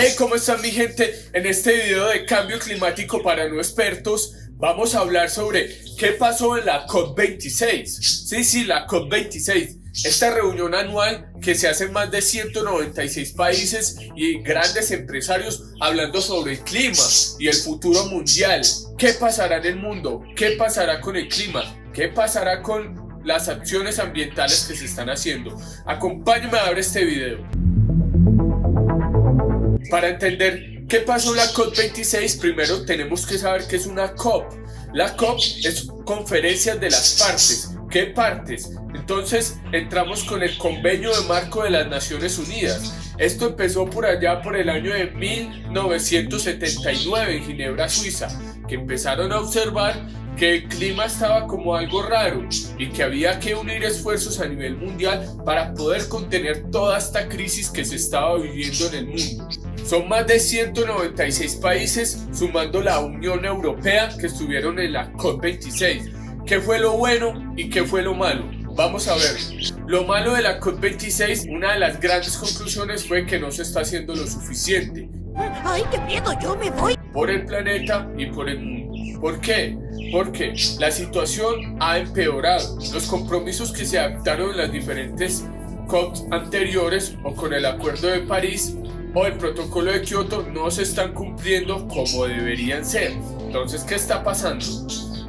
Hey, ¿cómo están mi gente? En este video de cambio climático para no expertos vamos a hablar sobre qué pasó en la COP26. Sí, la COP26. Esta reunión anual que se hace en más de 196 países y grandes empresarios hablando sobre el clima y el futuro mundial. ¿Qué pasará en el mundo? ¿Qué pasará con el clima? ¿Qué pasará con las acciones ambientales que se están haciendo? Acompáñame a ver este video. Para entender qué pasó en la COP26, primero tenemos que saber qué es una COP. La COP es conferencias de las partes. ¿Qué partes? Entonces entramos con el Convenio de Marco de las Naciones Unidas. Esto empezó por allá por el año de 1979 en Ginebra, Suiza, que empezaron a observar que el clima estaba como algo raro y que había que unir esfuerzos a nivel mundial para poder contener toda esta crisis que se estaba viviendo en el mundo. Son más de 196 países, sumando la Unión Europea, que estuvieron en la COP26. ¿Qué fue lo bueno y qué fue lo malo? Vamos a ver. Lo malo de la COP26, una de las grandes conclusiones fue que no se está haciendo lo suficiente. ¡Ay, qué miedo! ¡Yo me voy! Por el planeta y por el mundo. ¿Por qué? Porque la situación ha empeorado. Los compromisos que se adoptaron en las diferentes COPs anteriores o con el Acuerdo de París o el Protocolo de Kioto no se están cumpliendo como deberían ser. Entonces, ¿qué está pasando?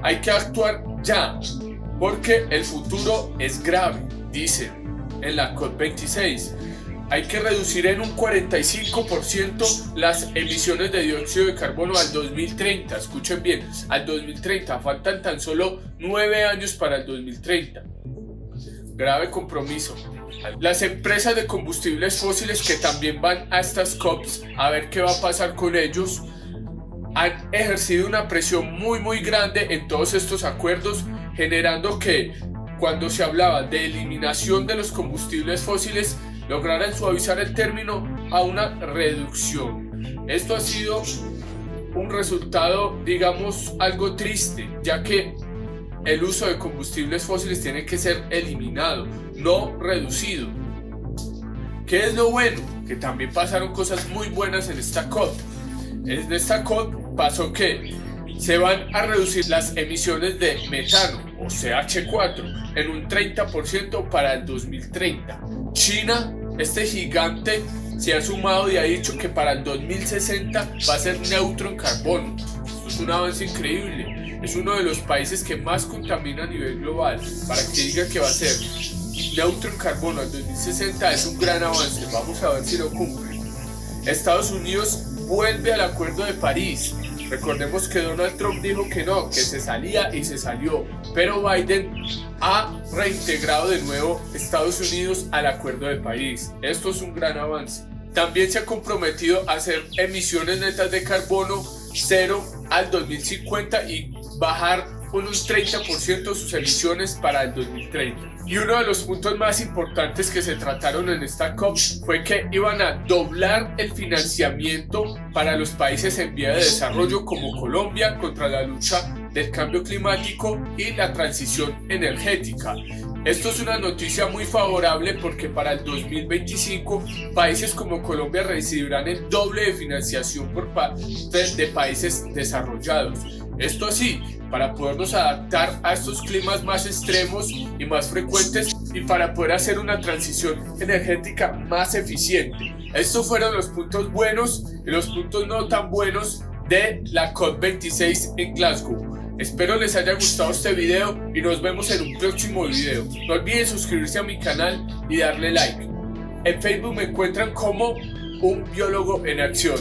Hay que actuar ya, porque el futuro es grave, dicen en la COP26. Hay que reducir en un 45% las emisiones de dióxido de carbono al 2030. Escuchen bien, al 2030. Faltan tan solo 9 años para el 2030. Grave compromiso. Las empresas de combustibles fósiles que también van a estas COPs a ver qué va a pasar con ellos han ejercido una presión muy grande en todos estos acuerdos, generando que cuando se hablaba de eliminación de los combustibles fósiles lograran suavizar el término a una reducción. Esto ha sido un resultado, digamos, algo triste, ya que el uso de combustibles fósiles tiene que ser eliminado, no reducido. ¿Qué es lo bueno? Que también pasaron cosas muy buenas en esta COP. En esta COP pasó que se van a reducir las emisiones de metano o CH4 en un 30% para el 2030. China, este gigante, se ha sumado y ha dicho que para el 2060 va a ser neutro en carbono. Esto es un avance increíble. Es uno de los países que más contamina a nivel global. Para que diga que va a ser neutro en carbono al 2060 es un gran avance. Vamos a ver si lo cumple. Estados Unidos vuelve al Acuerdo de París. Recordemos que Donald Trump dijo que no, que se salía y se salió, pero Biden ha reintegrado de nuevo Estados Unidos al Acuerdo de París. Esto es un gran avance. También se ha comprometido a hacer emisiones netas de carbono cero al 2050 y bajar un 30% sus emisiones para el 2030. Y uno de los puntos más importantes que se trataron en esta COP fue que iban a doblar el financiamiento para los países en vía de desarrollo como Colombia contra la lucha del cambio climático y la transición energética. Esto es una noticia muy favorable porque para el 2025 países como Colombia recibirán el doble de financiación por parte de países desarrollados. Esto así, para podernos adaptar a estos climas más extremos y más frecuentes y para poder hacer una transición energética más eficiente. Estos fueron los puntos buenos y los puntos no tan buenos de la COP26 en Glasgow. Espero les haya gustado este video y nos vemos en un próximo video. No olviden suscribirse a mi canal y darle like. En Facebook me encuentran como un biólogo en acción.